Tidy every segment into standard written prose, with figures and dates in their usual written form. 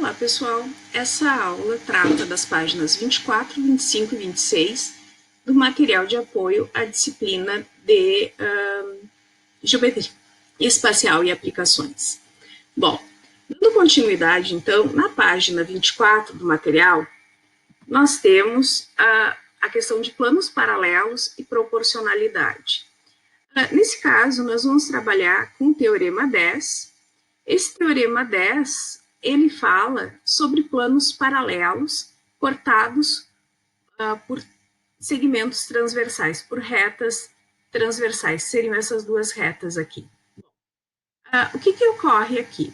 Olá, pessoal. Essa aula trata das páginas 24, 25 e 26 do material de apoio à disciplina de Geometria Espacial e Aplicações. Bom, dando continuidade, então, na página 24 do material, nós temos a questão de planos paralelos e proporcionalidade. Nesse caso, nós vamos trabalhar com o Teorema 10. Esse Teorema 10, ele fala sobre planos paralelos cortados por segmentos transversais, por retas transversais, seriam essas duas retas aqui. O que ocorre aqui?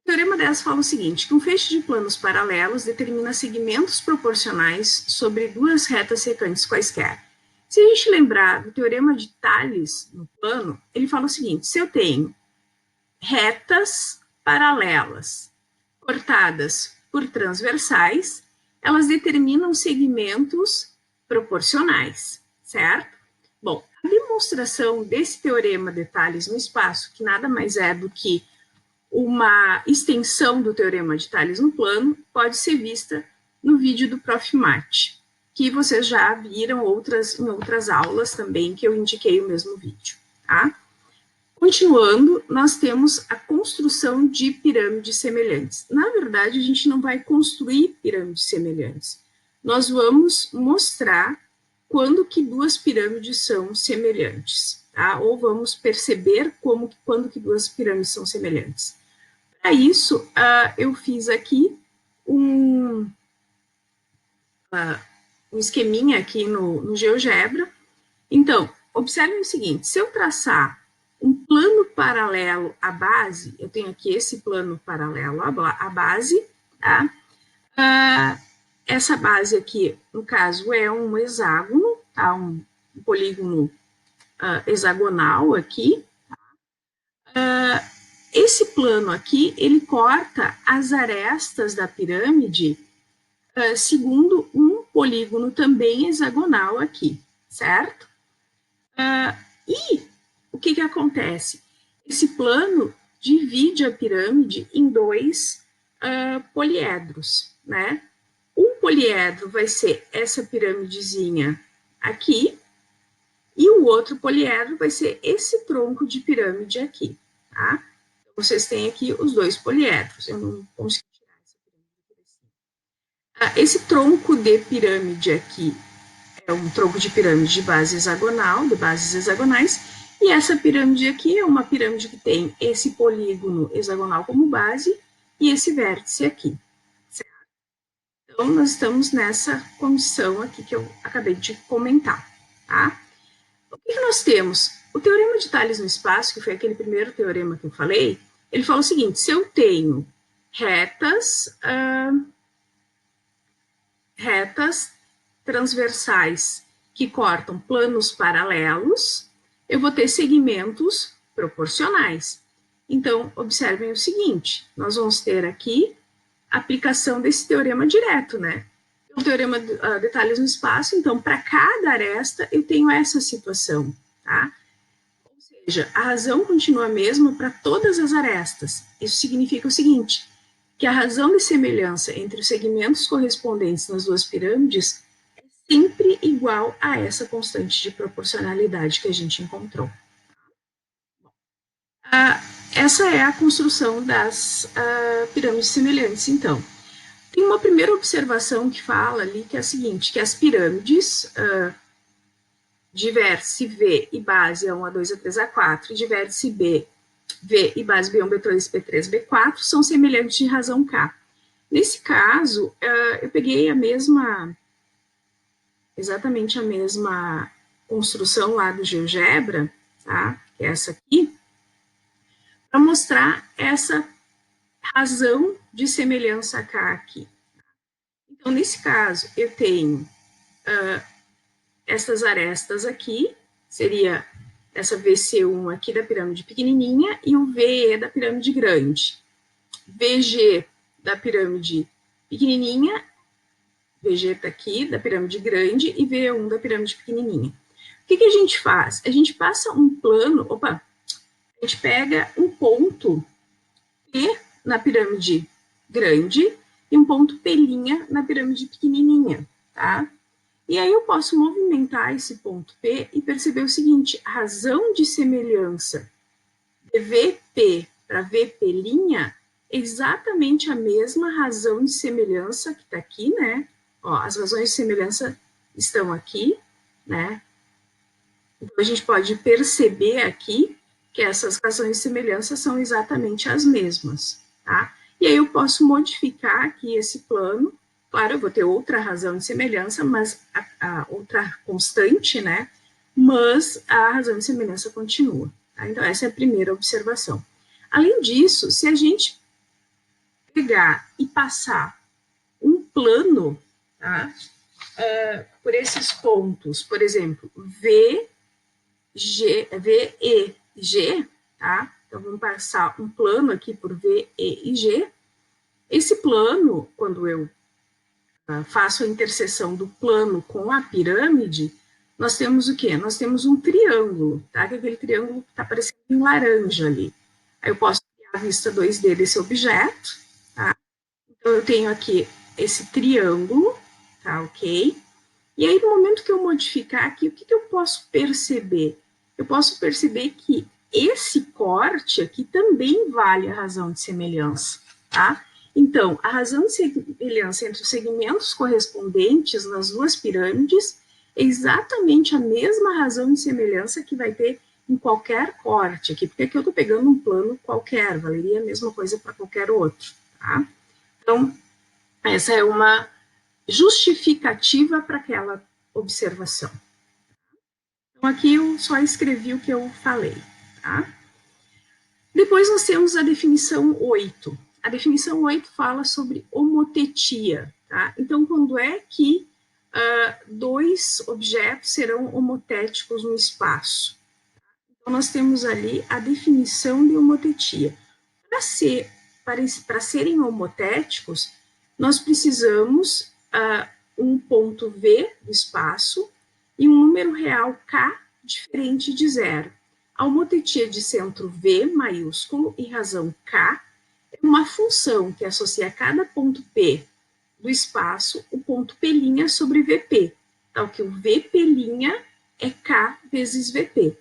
O Teorema 10 fala o seguinte, que um feixe de planos paralelos determina segmentos proporcionais sobre duas retas secantes quaisquer. Se a gente lembrar do Teorema de Thales no plano, ele fala o seguinte, se eu tenho retas paralelas cortadas por transversais, elas determinam segmentos proporcionais, certo? Bom, a demonstração desse teorema de Thales no espaço, que nada mais é do que uma extensão do teorema de Thales no plano, pode ser vista no vídeo do Prof. Mate, que vocês já viram em outras aulas também, que eu indiquei o mesmo vídeo, tá? Continuando, nós temos a construção de pirâmides semelhantes. Na verdade, a gente não vai construir pirâmides semelhantes. Nós vamos mostrar quando que duas pirâmides são semelhantes, tá? Ou vamos perceber quando que duas pirâmides são semelhantes. Para isso, eu fiz aqui um esqueminha aqui no GeoGebra. Então, observem o seguinte, se eu traçar um plano paralelo à base, eu tenho aqui esse plano paralelo à base, tá? Essa base aqui, no caso, é um hexágono, tá? Um polígono hexagonal aqui. Esse plano aqui, ele corta as arestas da pirâmide segundo um polígono também hexagonal aqui, certo? E o que acontece? Esse plano divide a pirâmide em dois poliedros, né? Um poliedro vai ser essa piramidezinha aqui, e o outro poliedro vai ser esse tronco de pirâmide aqui, tá? Então, vocês têm aqui os dois poliedros. Eu não consegui tirar essa pirâmide aqui. Esse tronco de pirâmide aqui é um tronco de pirâmide de base hexagonal, de bases hexagonais, e essa pirâmide aqui é uma pirâmide que tem esse polígono hexagonal como base e esse vértice aqui, certo? Então, nós estamos nessa condição aqui que eu acabei de comentar, tá? O que nós temos? O teorema de Thales no espaço, que foi aquele primeiro teorema que eu falei, ele fala o seguinte, se eu tenho retas transversais que cortam planos paralelos, eu vou ter segmentos proporcionais. Então, observem o seguinte, nós vamos ter aqui a aplicação desse teorema direto, né? O teorema de Thales no espaço, então, para cada aresta, eu tenho essa situação, tá? Ou seja, a razão continua a mesma para todas as arestas. Isso significa o seguinte, que a razão de semelhança entre os segmentos correspondentes nas duas pirâmides é sempre igual a essa constante de proporcionalidade que a gente encontrou. Essa é a construção das pirâmides semelhantes, então. Tem uma primeira observação que fala ali, que é a seguinte, que as pirâmides de vértice V e base A1, A2, A3, A4, e de vértice B, V e base B1, B2, B3, B4, são semelhantes de razão K. Nesse caso, eu peguei exatamente a mesma construção lá do GeoGebra, tá? Que é essa aqui, para mostrar essa razão de semelhança K aqui. Então, nesse caso, eu tenho essas arestas aqui, seria essa VC1 aqui da pirâmide pequenininha e o VE da pirâmide grande. VG da pirâmide pequenininha, VG está aqui, da pirâmide grande, e VE1 da pirâmide pequenininha. O que a gente faz? A gente passa um plano, a gente pega um ponto P na pirâmide grande e um ponto P' na pirâmide pequenininha, tá? E aí eu posso movimentar esse ponto P e perceber o seguinte, a razão de semelhança de VP para VP' é exatamente a mesma razão de semelhança que está aqui, né? Ó, as razões de semelhança estão aqui, né? Então, a gente pode perceber aqui que essas razões de semelhança são exatamente as mesmas, tá? E aí eu posso modificar aqui esse plano. Claro, eu vou ter outra razão de semelhança, mas a outra constante, né? Mas a razão de semelhança continua. Tá? Então, essa é a primeira observação. Além disso, se a gente pegar e passar um plano, tá? Por esses pontos, por exemplo, V, E, G, tá? Então, vamos passar um plano aqui por V, E e G. Esse plano, quando eu faço a interseção do plano com a pirâmide, nós temos o quê? Nós temos um triângulo, tá? Que aquele triângulo está parecendo um laranja ali. Aí eu posso criar a vista 2D desse objeto, tá? Então, eu tenho aqui esse triângulo, tá? Ok? E aí, no momento que eu modificar aqui, o que eu posso perceber? Eu posso perceber que esse corte aqui também vale a razão de semelhança, tá? Então, a razão de semelhança entre os segmentos correspondentes nas duas pirâmides é exatamente a mesma razão de semelhança que vai ter em qualquer corte aqui, porque aqui eu estou pegando um plano qualquer, valeria a mesma coisa para qualquer outro, tá? Então, essa é uma justificativa para aquela observação. Então, aqui eu só escrevi o que eu falei, tá? Depois nós temos a definição 8. A definição 8 fala sobre homotetia, tá? Então, quando é que dois objetos serão homotéticos no espaço? Então, nós temos ali a definição de homotetia. Para serem homotéticos, nós precisamos um ponto V do espaço e um número real K diferente de zero. A homotetia de centro V maiúsculo e razão K é uma função que associa a cada ponto P do espaço o ponto P' sobre VP, tal que o VP' é K vezes VP.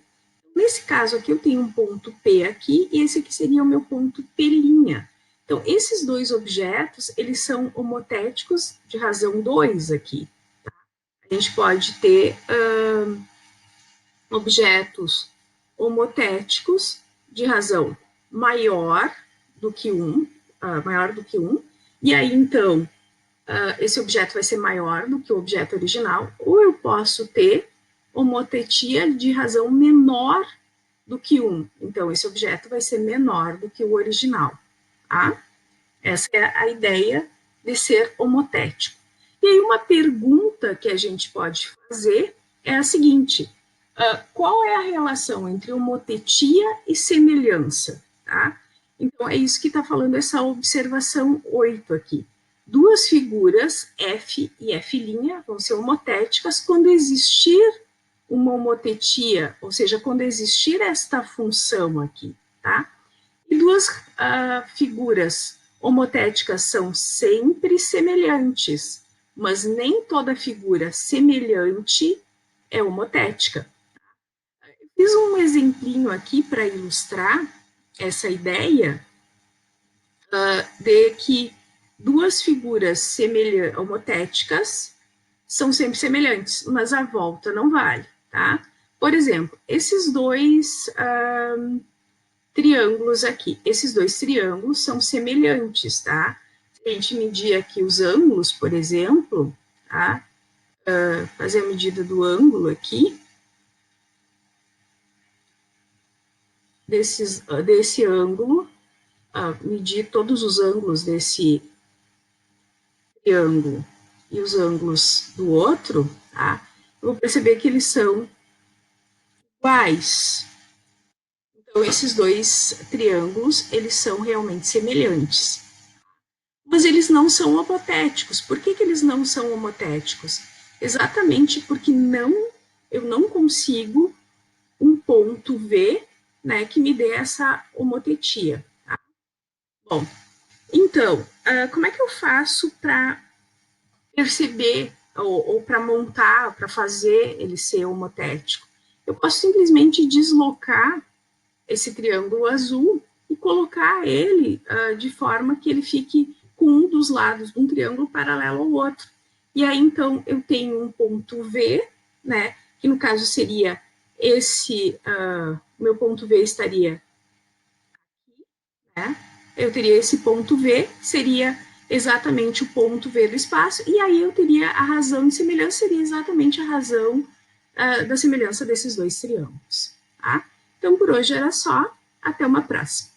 Nesse caso aqui, eu tenho um ponto P aqui, e esse aqui seria o meu ponto P'. Então, esses dois objetos, eles são homotéticos de razão 2 aqui. Tá? A gente pode ter objetos homotéticos de razão maior do que 1, e aí, então, esse objeto vai ser maior do que o objeto original, ou eu posso ter homotetia de razão menor do que 1. Então, esse objeto vai ser menor do que o original. Tá? Essa é a ideia de ser homotético. E aí, uma pergunta que a gente pode fazer é a seguinte: qual é a relação entre homotetia e semelhança? Tá? Então, é isso que está falando essa observação 8 aqui. Duas figuras, F e F' vão ser homotéticas quando existir uma homotetia, ou seja, quando existir esta função aqui, tá? E duas figuras homotéticas são sempre semelhantes, mas nem toda figura semelhante é homotética. Eu fiz um exemplinho aqui para ilustrar essa ideia de que duas figuras homotéticas são sempre semelhantes, mas a volta não vale, tá? Por exemplo, esses dois triângulos aqui, esses dois triângulos são semelhantes, tá? Se a gente medir aqui os ângulos, por exemplo, tá? Fazer a medida do ângulo aqui, desse ângulo, medir todos os ângulos desse triângulo e os ângulos do outro, tá? Eu vou perceber que eles são iguais. Então, esses dois triângulos, eles são realmente semelhantes. Mas eles não são homotéticos. Por que eles não são homotéticos? Exatamente porque eu não consigo um ponto V, né, que me dê essa homotetia. Tá? Bom, Então, como é que eu faço para perceber ou para montar, para fazer ele ser homotético? Eu posso simplesmente deslocar esse triângulo azul e colocar ele de forma que ele fique com um dos lados de um triângulo paralelo ao outro. E aí, então, eu tenho um ponto V, né, que no caso seria esse, meu ponto V estaria aqui, né, eu teria esse ponto V, seria exatamente o ponto V do espaço, e aí eu teria a razão de semelhança, seria exatamente a razão da semelhança desses dois triângulos. Tá? Então, por hoje era só. Até uma próxima.